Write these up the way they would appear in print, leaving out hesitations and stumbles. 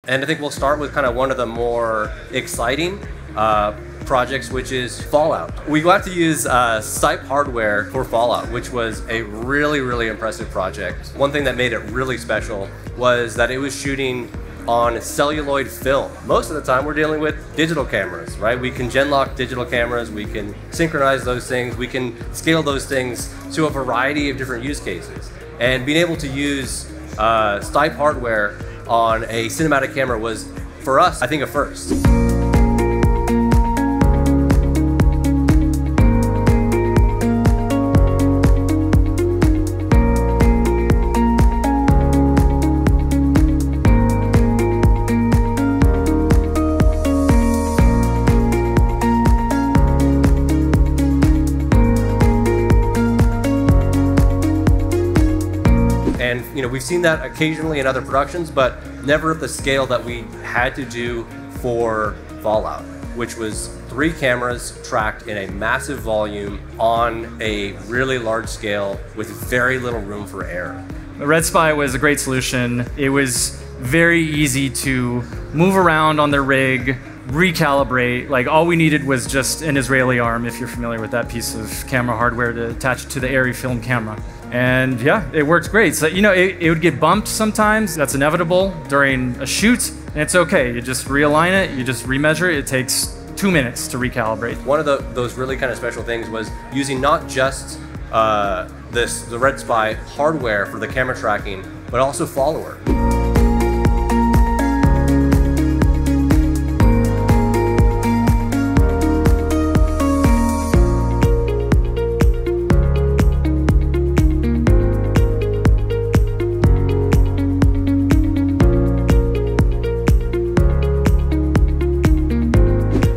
And I think we'll start with kind of one of the more exciting projects, which is Fallout. We got to use stYpe hardware for Fallout, which was a really, really impressive project. One thing that made it really special was that it was shooting on celluloid film. Most of the time we're dealing with digital cameras, right? We can gen-lock digital cameras, we can synchronize those things, we can scale those things to a variety of different use cases. And being able to use stYpe hardware on a cinematic camera was, for us, I think, a first. And we've seen that occasionally in other productions, but never at the scale that we had to do for Fallout, which was 3 cameras tracked in a massive volume on a really large scale with very little room for error. RedSpy was a great solution. It was very easy to move around on the rig, recalibrate. Like, all we needed was just an Israeli arm, if you're familiar with that piece of camera hardware, to attach it to the ARRI film camera. And yeah, it worked great. So, it would get bumped sometimes. That's inevitable during a shoot, and it's okay. You just realign it, you just remeasure it. It takes 2 minutes to recalibrate. One of those really kind of special things was using not just the RedSpy hardware for the camera tracking, but also Follower.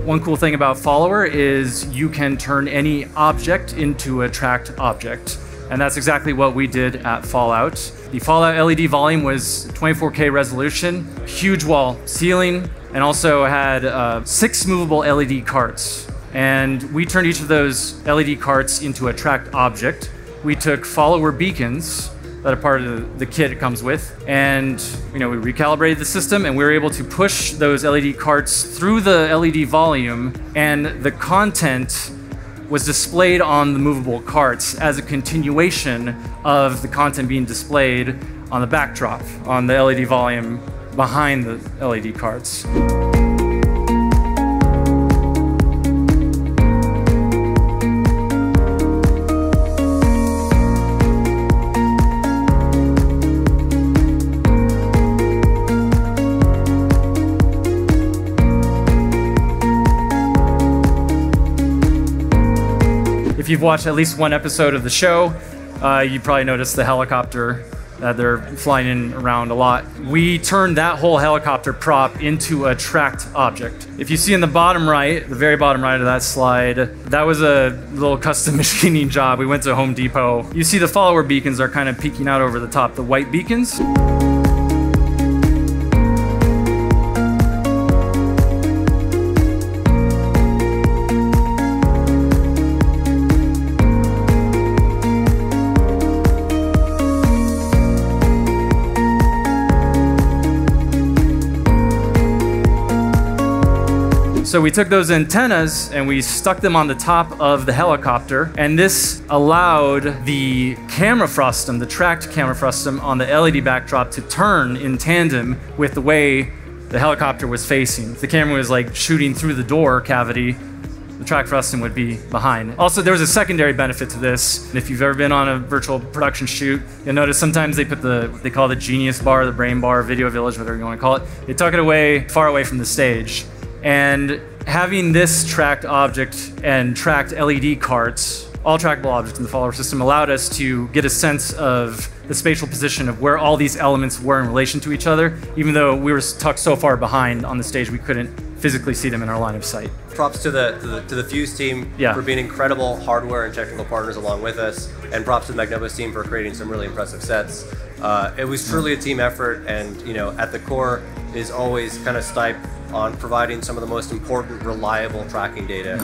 One cool thing about Follower is you can turn any object into a tracked object. And that's exactly what we did at Fallout. The Fallout LED volume was 24K resolution, huge wall ceiling, and also had 6 movable LED carts. And we turned each of those LED carts into a tracked object. We took Follower beacons that are part of the kit it comes with, and we recalibrated the system, and we were able to push those LED carts through the LED volume, and the content was displayed on the movable carts as a continuation of the content being displayed on the backdrop on the LED volume behind the LED carts. If you've watched at least one episode of the show, you probably noticed the helicopter that they're flying in around a lot. We turned that whole helicopter prop into a tracked object. If you see in the bottom right, the very bottom right of that slide, that was a little custom machining job. We went to Home Depot. You see the Follower beacons are kind of peeking out over the top, the white beacons. So we took those antennas and we stuck them on the top of the helicopter, and this allowed the camera frustum, the tracked camera frustum on the LED backdrop, to turn in tandem with the way the helicopter was facing. If the camera was like shooting through the door cavity, the track frustum would be behind. Also, there was a secondary benefit to this. If you've ever been on a virtual production shoot, you'll notice sometimes they put they call it the Genius Bar, the Brain Bar, Video Village, whatever you want to call it. They tuck it away, far away from the stage. And having this tracked object and tracked LED carts, all trackable objects in the Follower system, allowed us to get a sense of the spatial position of where all these elements were in relation to each other, even though we were tucked so far behind on the stage we couldn't physically see them in our line of sight. Props to the Fuse team for being incredible hardware and technical partners along with us, and props to the Magnobus team for creating some really impressive sets. It was truly a team effort, and at the core is always kind of stYpe on providing some of the most important reliable tracking data.